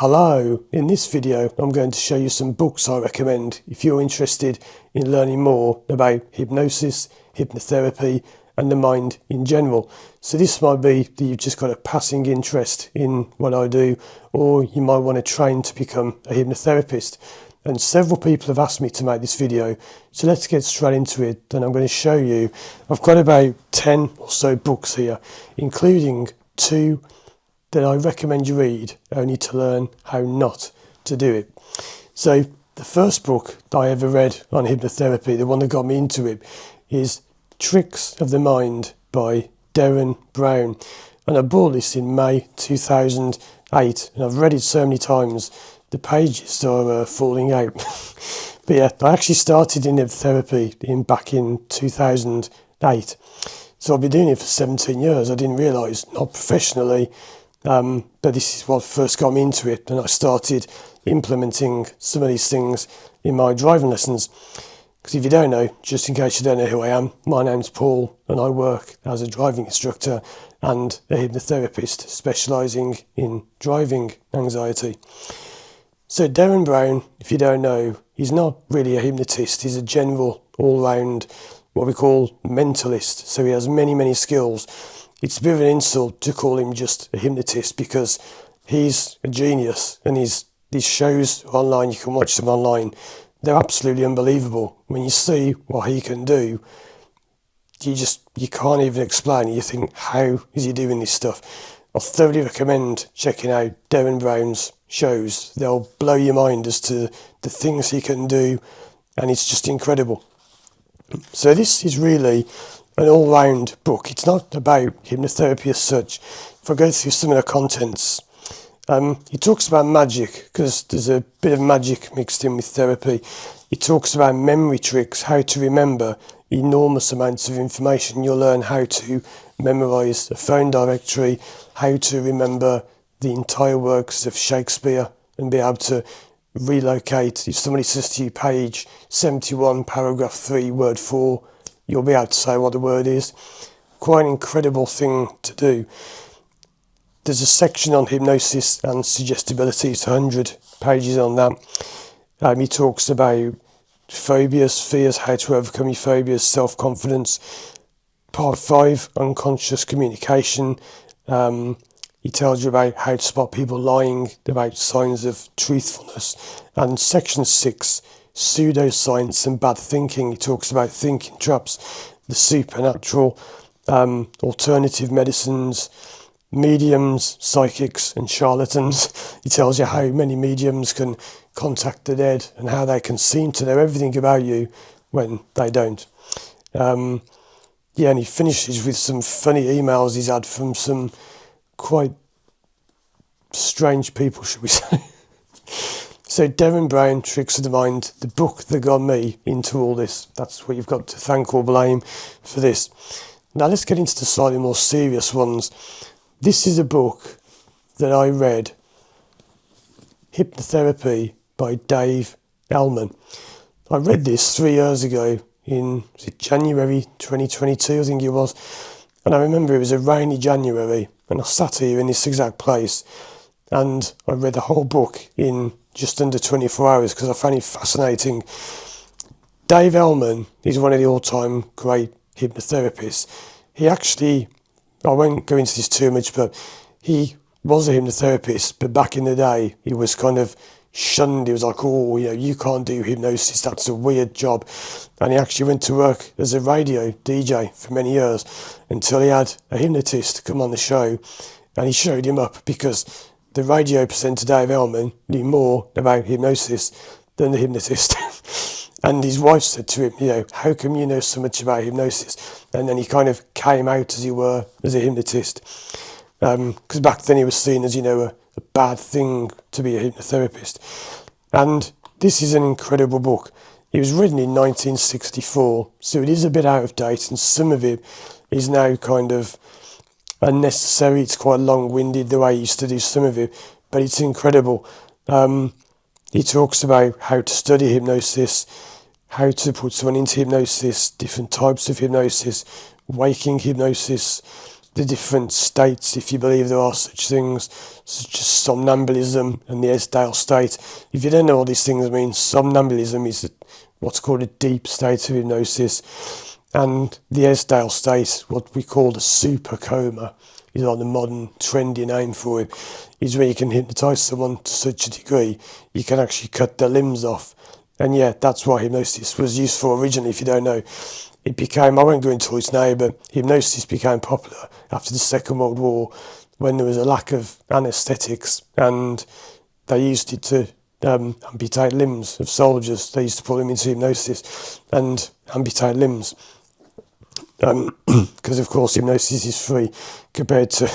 Hello, in this video I'm going to show you some books I recommend if you're interested in learning more about hypnosis, hypnotherapy and the mind in general. So this might be that you've just got a passing interest in what I do, or you might want to train to become a hypnotherapist. And several people have asked me to make this video, so let's get straight into it. And I'm going to show you, I've got about 10 or so books here, including 2 that I recommend you read only to learn how not to do it. So the first book that I ever read on hypnotherapy, the one that got me into it, is Tricks of the Mind by Derren Brown. And I bought this in May 2008, and I've read it so many times the pages are falling out. But yeah, I actually started in hypnotherapy back in 2008. So I've been doing it for 17 years. I didn't realise, not professionally, but this is what first got me into it, and I started implementing some of these things in my driving lessons. Because if you don't know, just in case you don't know who I am, my name's Paul and I work as a driving instructor and a hypnotherapist specialising in driving anxiety. So Derren Brown, if you don't know, he's not really a hypnotist, he's a general all-round what we call mentalist. So he has many skills. It's a bit of an insult to call him just a hypnotist because he's a genius, and these shows online, you can watch them online, they're absolutely unbelievable. When you see what he can do, you can't even explain it. You think, how is he doing this stuff? I thoroughly recommend checking out Derren Brown's shows. They'll blow your mind as to the things he can do, and it's just incredible. So this is really an all-round book. It's not about hypnotherapy as such. If I go through some of the contents, he talks about magic, because there's a bit of magic mixed in with therapy. He talks about memory tricks, how to remember enormous amounts of information. You'll learn how to memorise a phone directory, how to remember the entire works of Shakespeare and be able to relocate. If somebody says to you, page 71, paragraph 3, word 4, you'll be able to say what the word is. Quite an incredible thing to do. There's a section on hypnosis and suggestibility. It's 100 pages on that. He talks about phobias, fears, how to overcome your phobias, self-confidence. Part 5, unconscious communication. He tells you about how to spot people lying, about signs of truthfulness. And section 6, pseudoscience and bad thinking. He talks about thinking traps, the supernatural, alternative medicines, mediums, psychics and charlatans. He tells you how many mediums can contact the dead and how they can seem to know everything about you when they don't. And he finishes with some funny emails he's had from some quite strange people, should we say. So Derren Brown, Tricks of the Mind, the book that got me into all this. That's what you've got to thank or blame for this. Now let's get into the slightly more serious ones. This is a book that I read, Hypnotherapy by Dave Elman. I read this 3 years ago in January 2022, I think it was. And I remember it was a rainy January, and I sat here in this exact place and I read the whole book in just under 24 hours because I found it fascinating. Dave Elman is one of the all-time great hypnotherapists. He actually, I won't go into this too much, but he was a hypnotherapist, but back in the day he was kind of shunned. He was like, oh, you can't do hypnosis, that's a weird job. And he actually went to work as a radio DJ for many years until he had a hypnotist come on the show, and he showed him up because the radio presenter Dave Elman knew more about hypnosis than the hypnotist. And his wife said to him, how come you know so much about hypnosis? And then he kind of came out, as he were, as a hypnotist. Because back then he was seen as, a bad thing to be a hypnotherapist. And this is an incredible book. It was written in 1964, so it is a bit out of date, and some of it is now kind of unnecessary. It's quite long-winded the way he used to do some of it, but it's incredible. He talks about how to study hypnosis, how to put someone into hypnosis, different types of hypnosis, waking hypnosis, the different states, if you believe there are such things, such as somnambulism and the Esdale state. If you don't know what these things mean, somnambulism is what's called a deep state of hypnosis, and the Esdale state, what we call the super coma, is like the modern trendy name for it, is where you can hypnotise someone to such a degree you can actually cut their limbs off. And yeah, that's why hypnosis was used for originally, if you don't know. It became, I won't go into it now, but hypnosis became popular after the Second World War when there was a lack of anaesthetics, and they used it to amputate limbs of soldiers. They used to put them into hypnosis and amputate limbs. Because of course hypnosis is free compared to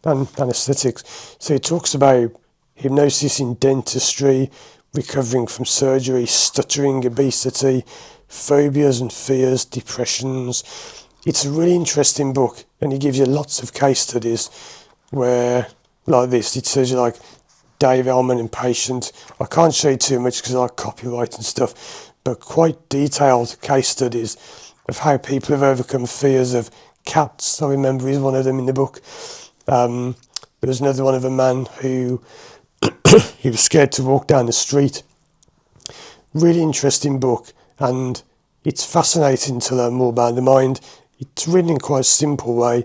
anaesthetics. So it talks about hypnosis in dentistry, recovering from surgery, stuttering, obesity, phobias and fears, depressions. It's a really interesting book, and it gives you lots of case studies where, like this, it says like Dave Elman and patient. I can't show you too much because I like copyright and stuff, but quite detailed case studies of how people have overcome fears of cats. I remember he's one of them in the book. There was another one of a man who he was scared to walk down the street. Really interesting book, and it's fascinating to learn more about the mind. It's written in quite a simple way.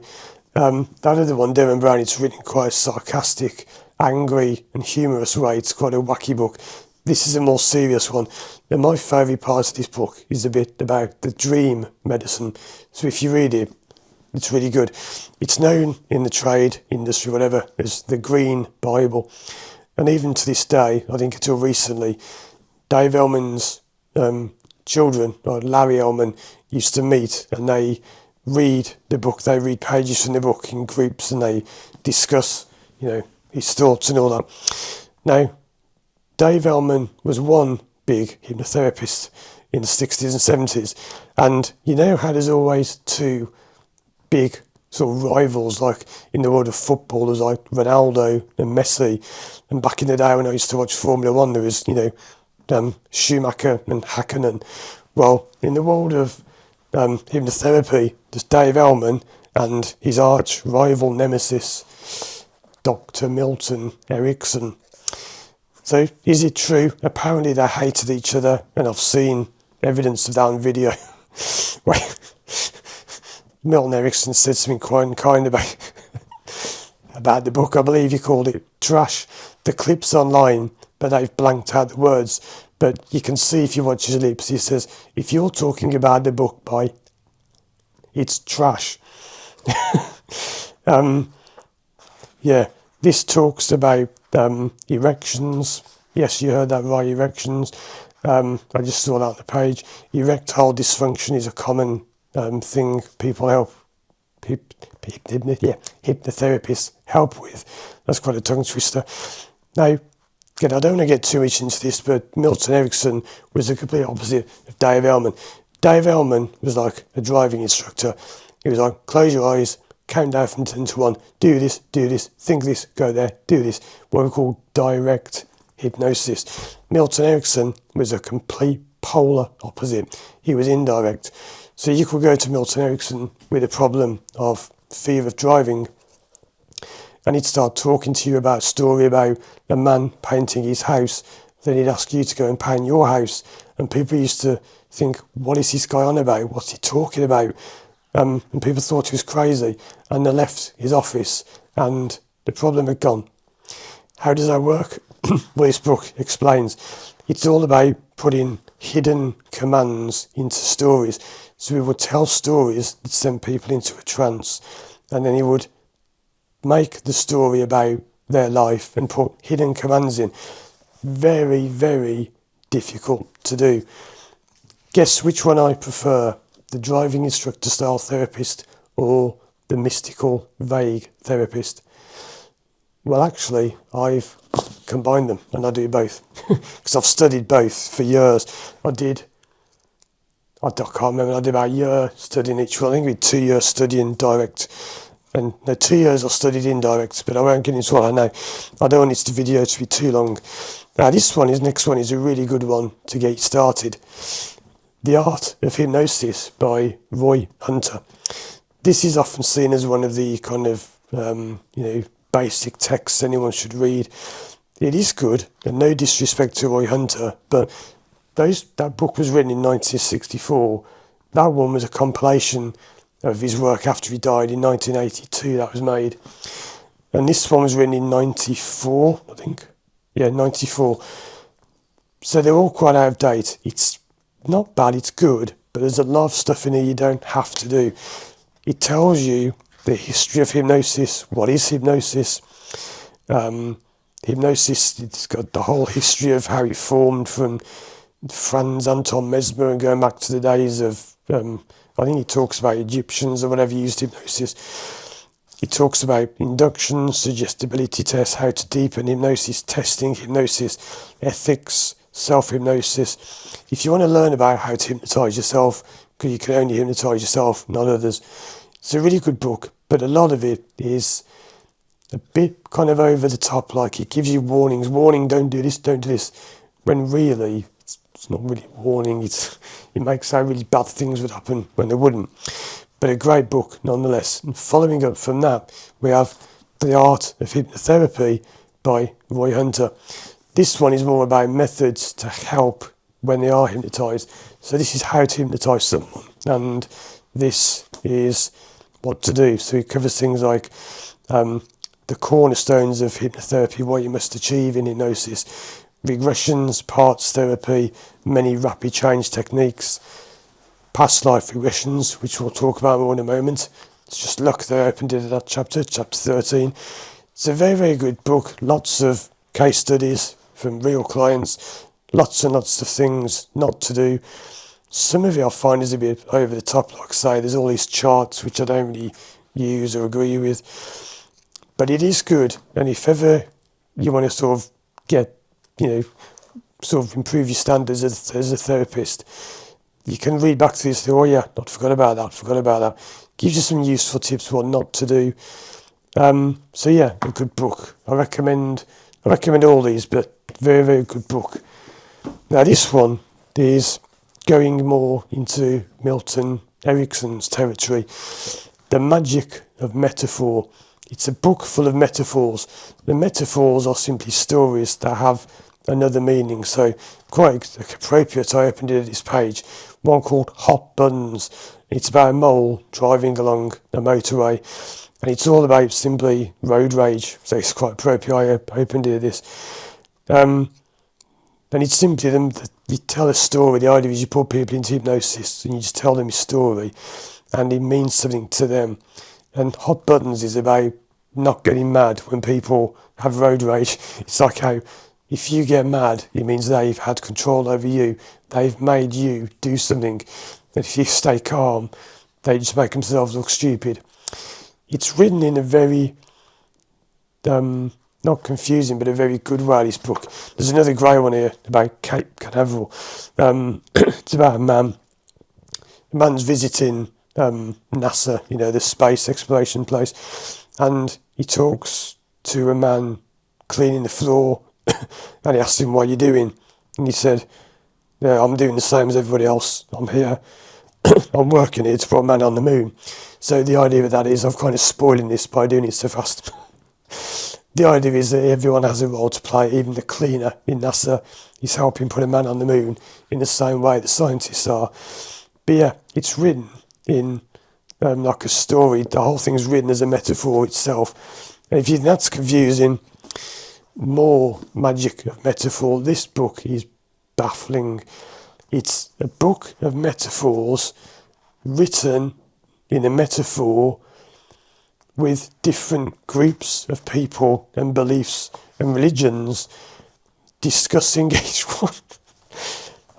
That other one, Derren Brown, it's written in quite a sarcastic, angry and humorous way. It's quite a wacky book. This is a more serious one. Now, my favourite part of this book is a bit about the dream medicine. So if you read it, it's really good. It's known in the trade industry, whatever, as the Green Bible. And even to this day, I think until recently, Dave Elman's children, or Larry Elman, used to meet and they read the book. They read pages from the book in groups and they discuss, his thoughts and all that. Now, Dave Elman was one big hypnotherapist in the 60s and 70s. And you know how there's always two big sort of rivals, like in the world of football, there's like Ronaldo and Messi. And back in the day when I used to watch Formula One, there was, Schumacher and Hakkinen. Well, in the world of hypnotherapy, there's Dave Elman and his arch rival nemesis, Dr. Milton Erickson. So, is it true? Apparently they hated each other, and I've seen evidence of that on video. Milton Erickson said something quite unkind about the book. I believe he called it trash. The clip's online, but they've blanked out the words. But you can see if you watch his lips, he says, if you're talking about the book, boy, it's trash. This talks about erections. Yes, you heard that right, erections. I just saw that on the page. Erectile dysfunction is a common thing people help hypnotherapists help with. That's quite a tongue twister. Now, again, I don't want to get too much into this, but Milton Erickson was the complete opposite of Dave Elman. Dave Elman was like a driving instructor. He was like, close your eyes, count down from 10 to 1, do this, think this, go there, do this. What we call direct hypnosis. Milton Erickson was a complete polar opposite. He was indirect. So you could go to Milton Erickson with a problem of fear of driving, and he'd start talking to you about a story about a man painting his house. Then he'd ask you to go and paint your house. And people used to think, what is this guy on about? What's he talking about? And people thought he was crazy. And they left his office and the problem had gone. How does that work? Well, this book explains. It's all about putting hidden commands into stories. So he would tell stories that sent people into a trance. And then he would make the story about their life and put hidden commands in. Very, very difficult to do. Guess which one I prefer, the driving instructor style therapist or the mystical, vague therapist? Well, actually, I've combined them and I do both because I've studied both for years. I can't remember, I did about a year studying each one. I think we did 2 years studying direct. And no, 2 years I studied indirect, but I won't get into what I know. I don't want this video to be too long. Now, next one is a really good one to get started. The Art of Hypnosis by Roy Hunter. This is often seen as one of the kind of basic texts anyone should read. It is good, and no disrespect to Roy Hunter, but that book was written in 1964. That one was a compilation of his work after he died in 1982. That was made, and this one was written in 94, I think. Yeah, 94. So they're all quite out of date. It's not bad, it's good, but there's a lot of stuff in here you don't have to do. It tells you the history of hypnosis, what is hypnosis. Hypnosis, it's got the whole history of how it formed from Franz Anton Mesmer and going back to the days of, I think he talks about Egyptians or whatever used hypnosis. It talks about induction, suggestibility tests, how to deepen hypnosis, testing hypnosis, ethics, self-hypnosis. If you want to learn about how to hypnotise yourself, because you can only hypnotise yourself, not others, it's a really good book, but a lot of it is a bit kind of over the top, like it gives you warnings, don't do this, when really it's not really a warning, it makes out really bad things would happen when they wouldn't. But a great book nonetheless. And following up from that, we have The Art of Hypnotherapy by Roy Hunter. This one is more about methods to help when they are hypnotised. So this is how to hypnotise someone, and this is what to do. So it covers things like the cornerstones of hypnotherapy, what you must achieve in hypnosis, regressions, parts therapy, many rapid change techniques, past life regressions, which we'll talk about more in a moment. It's just luck that I opened it at that chapter 13. It's a very, very good book. Lots of case studies from real clients, lots and lots of things not to do. Some of it I find is a bit over the top, like I say, there's all these charts which I don't really use or agree with. But it is good, and if ever you want to sort of get, sort of improve your standards as a therapist, you can read back to this, think, oh yeah, forgot about that. Gives you some useful tips what not to do. So yeah, a good book. I recommend all these, but very, very good book. Now this one is going more into Milton Erickson's territory. The Magic of Metaphor. It's a book full of metaphors. The metaphors are simply stories that have another meaning. So quite appropriate, I opened it at this page. One called Hot Buns. It's about a mole driving along a motorway. And it's all about simply road rage. So it's quite appropriate, I opened it at this. And it's simply you tell a story. The idea is you put people into hypnosis and you just tell them a story. And it means something to them. And Hot Buttons is about not getting mad when people have road rage. It's like how if you get mad, it means they've had control over you. They've made you do something. And if you stay calm, they just make themselves look stupid. It's written in a very, not confusing, but a very good way, this book. There's another grey one here about Cape Canaveral. It's about a man. The man's visiting NASA, the space exploration place, and he talks to a man cleaning the floor, and he asks him, what are you doing? And he said, yeah, I'm doing the same as everybody else. I'm here, I'm working here to put a man on the moon. So the idea of that is, I'm kind of spoiling this by doing it so fast. The idea is that everyone has a role to play, even the cleaner in NASA is helping put a man on the moon in the same way the scientists are. But yeah, it's written in like a story. The whole thing's written as a metaphor itself. And if you think that's confusing, more Magic of Metaphor. This book is baffling. It's a book of metaphors written in a metaphor with different groups of people and beliefs and religions discussing each one.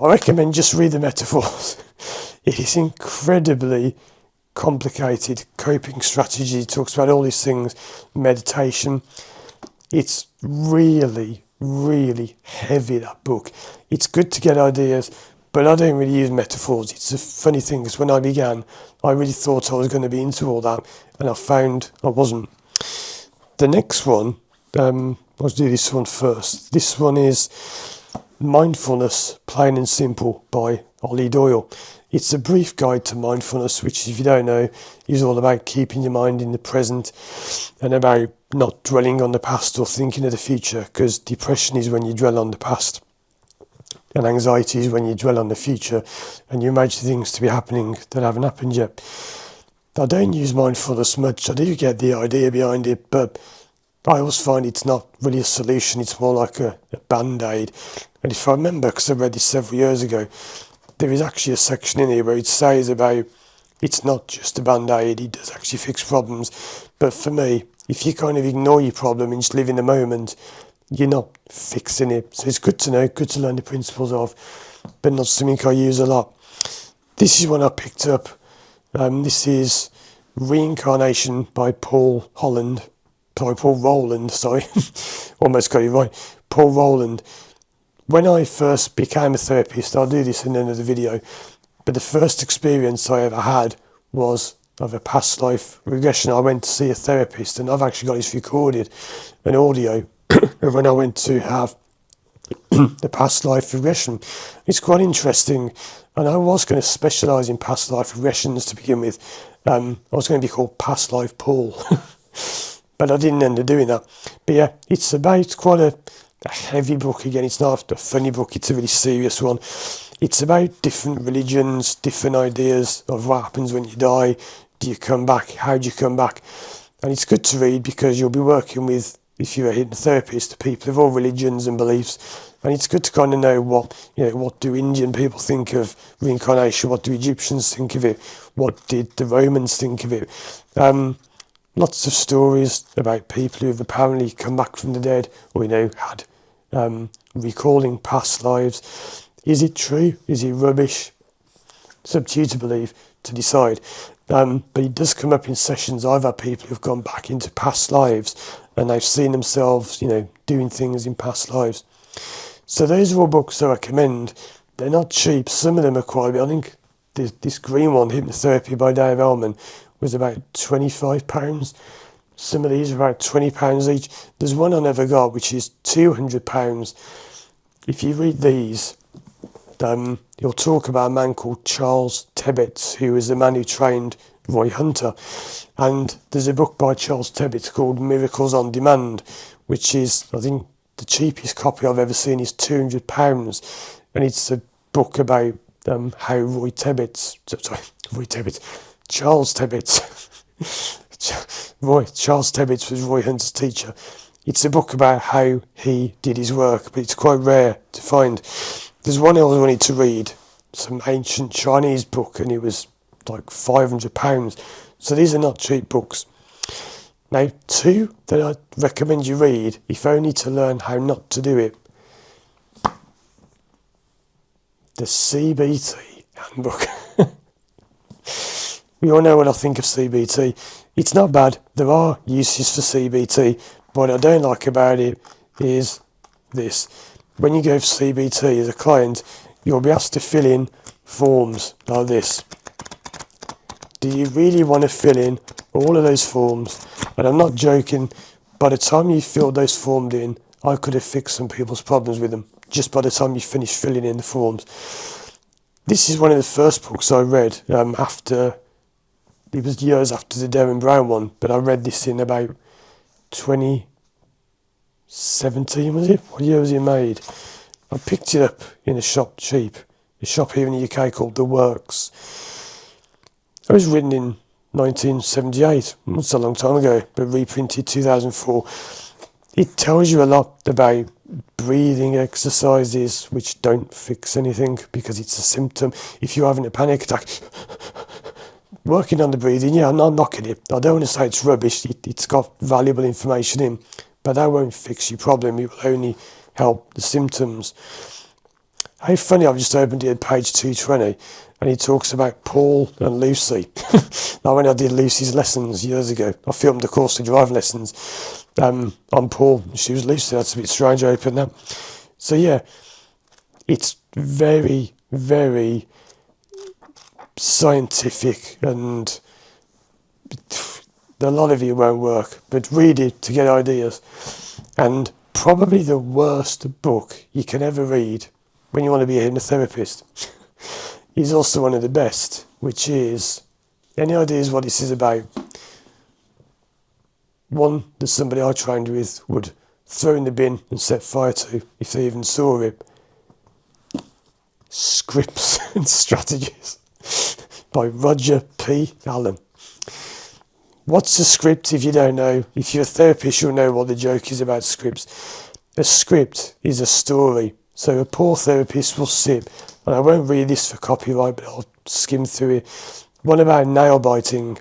I recommend just read the metaphors. It is incredibly complicated coping strategy. It talks about all these things, meditation. It's really, really heavy, that book. It's good to get ideas, but I don't really use metaphors. It's a funny thing, because when I began, I really thought I was going to be into all that, and I found I wasn't. The next one, I'll do this one first. This one is Mindfulness, Plain and Simple by Ollie Doyle. It's a brief guide to mindfulness, which, if you don't know, is all about keeping your mind in the present and about not dwelling on the past or thinking of the future, because depression is when you dwell on the past and anxiety is when you dwell on the future and you imagine things to be happening that haven't happened yet. I don't use mindfulness much. I do get the idea behind it, but I always find it's not really a solution. It's more like a band-aid. And if I remember, because I read this several years ago, there is actually a section in here where it says about it's not just a band-aid, it does actually fix problems. But for me, if you kind of ignore your problem and just live in the moment, you're not fixing it. So it's good to know, good to learn the principles of, but not something I use a lot. This is one I picked up. This is Reincarnation by Paul Rowland, almost got it right, Paul Rowland. When I first became a therapist, I'll do this in another video, but the first experience I ever had was of a past life regression. I went to see a therapist, and I've actually got this recorded, an audio, of when I went to have the past life regression. It's quite interesting, and I was going to specialise in past life regressions to begin with. I was going to be called Past Life Paul, but I didn't end up doing that. But yeah, it's about quite a heavy book. Again, it's not a funny book, it's a really serious one. It's about different religions, different ideas of what happens when you die. Do you come back? How do you come back? And it's good to read because you'll be working with, if you're a hypnotherapist, people of all religions and beliefs. And it's good to kind of know what do Indian people think of reincarnation? What do Egyptians think of it? What did the Romans think of it? Lots of stories about people who have apparently come back from the dead, or had recalling past lives. Is it true? Is it rubbish? It's up to you to believe, to decide. But it does come up in sessions. I've had people who've gone back into past lives and they've seen themselves, doing things in past lives. So those are all books I recommend. They're not cheap. Some of them are quite a bit. I think this green one, Hypnotherapy by Dave Ellman, was about £25. Some of these are about £20 each. There's one I never got, which is £200. If you read these, you'll talk about a man called Charles Tebbets, who was the man who trained Roy Hunter. And there's a book by Charles Tebbets called Miracles on Demand, which is, I think, the cheapest copy I've ever seen is £200. And it's a book about how Charles Tebbets, Charles Tebbets was Roy Hunter's teacher. It's a book about how he did his work, but it's quite rare to find. There's one I wanted to read, some ancient Chinese book, and it was like £500. So these are not cheap books. Now, two that I recommend you read, if only to learn how not to do it. The CBT handbook. We all know what I think of CBT. It's not bad. There are uses for CBT. What I don't like about it is this. When you go for CBT as a client, you'll be asked to fill in forms like this. Do you really want to fill in all of those forms? And I'm not joking. By the time you filled those forms in, I could have fixed some people's problems with them just by the time you finished filling in the forms. This is one of the first books I read it was years after the Derren Brown one, but I read this in about 2017, was it? What year was it made? I picked it up in a shop cheap, a shop here in the UK called The Works. It was written in 1978, that's a long time ago, but reprinted 2004. It tells you a lot about breathing exercises which don't fix anything because it's a symptom. If you're having a panic attack, working on the breathing, I'm not knocking it. I don't want to say it's rubbish. It's got valuable information in, but that won't fix your problem. It will only help the symptoms. How funny, I've just opened it at page 220 and he talks about Paul and Lucy. Now, when I did Lucy's lessons years ago, I filmed the course to drive lessons. I'm Paul, she was Lucy. That's a bit strange, I opened that. So yeah, it's very, very scientific, and a lot of it won't work, but read it to get ideas. And probably the worst book you can ever read when you want to be a hypnotherapist. is also one of the best, which is, any ideas what this is about? One that somebody I trained with would throw in the bin and set fire to if they even saw it. Scripts and Strategies by Roger P. Allen. What's a script if you don't know? If you're a therapist, you'll know what the joke is about scripts. A script is a story. So a poor therapist will sit, and I won't read this for copyright, but I'll skim through it. One about nail biting.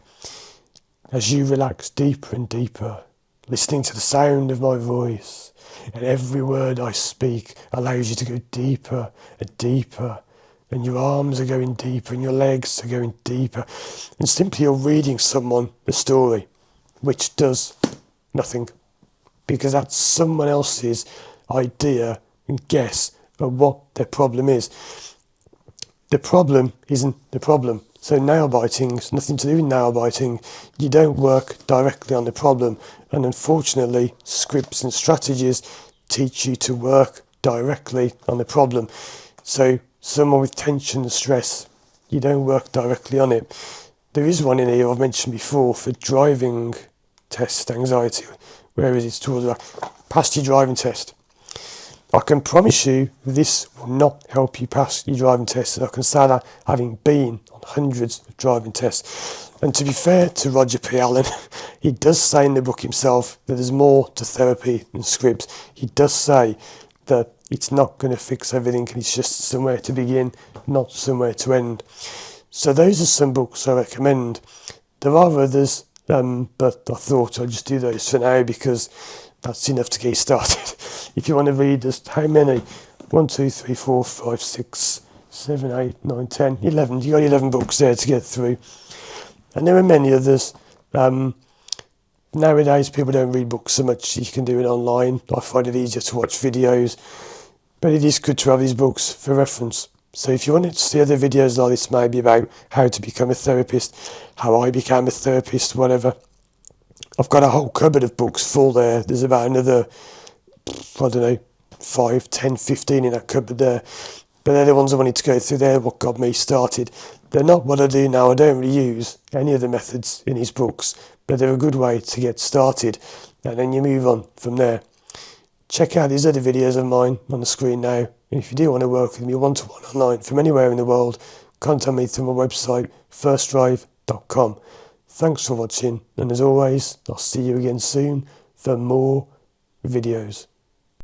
As you relax deeper and deeper, listening to the sound of my voice, and every word I speak allows you to go deeper and deeper, and your arms are going deeper and your legs are going deeper, and simply you're reading someone a story, which does nothing, because that's someone else's idea and guess at what their problem is. The problem isn't the problem. So nail biting's nothing to do with nail biting. You don't work directly on the problem, and unfortunately Scripts and Strategies teach you to work directly on the problem. So someone with tension and stress, you don't work directly on it. There is one in here I've mentioned before for driving test anxiety. Where is it? It's towards pass your driving test. I can promise you this will not help you pass your driving test, and I can say that having been on hundreds of driving tests. And to be fair to Roger P. Allen, he does say in the book himself that there's more to therapy than scripts. He does say that it's not going to fix everything, and it's just somewhere to begin, not somewhere to end. So those are some books I recommend. There are others, but I thought I'd just do those for now because that's enough to get you started. If you want to read, there's how many? 1, 2, 3, 4, 5, 6, 7, 8, 9, 10, 11. You got 11 books there to get through. And there are many others. Nowadays, people don't read books so much. You can do it online. I find it easier to watch videos. But it is good to have these books for reference. So if you want to see other videos like this, maybe about how to become a therapist, how I became a therapist, whatever, I've got a whole cupboard of books full there. There's about another, I don't know, 5, 10, 15 in that cupboard there. But they're the ones I wanted to go through. They're what got me started. They're not what I do now. I don't really use any of the methods in his books, but they're a good way to get started. And then you move on from there. Check out these other videos of mine on the screen now. And if you do want to work with me one-to-one online from anywhere in the world, contact me through my website, firstdrive.com. Thanks for watching, and as always, I'll see you again soon for more videos.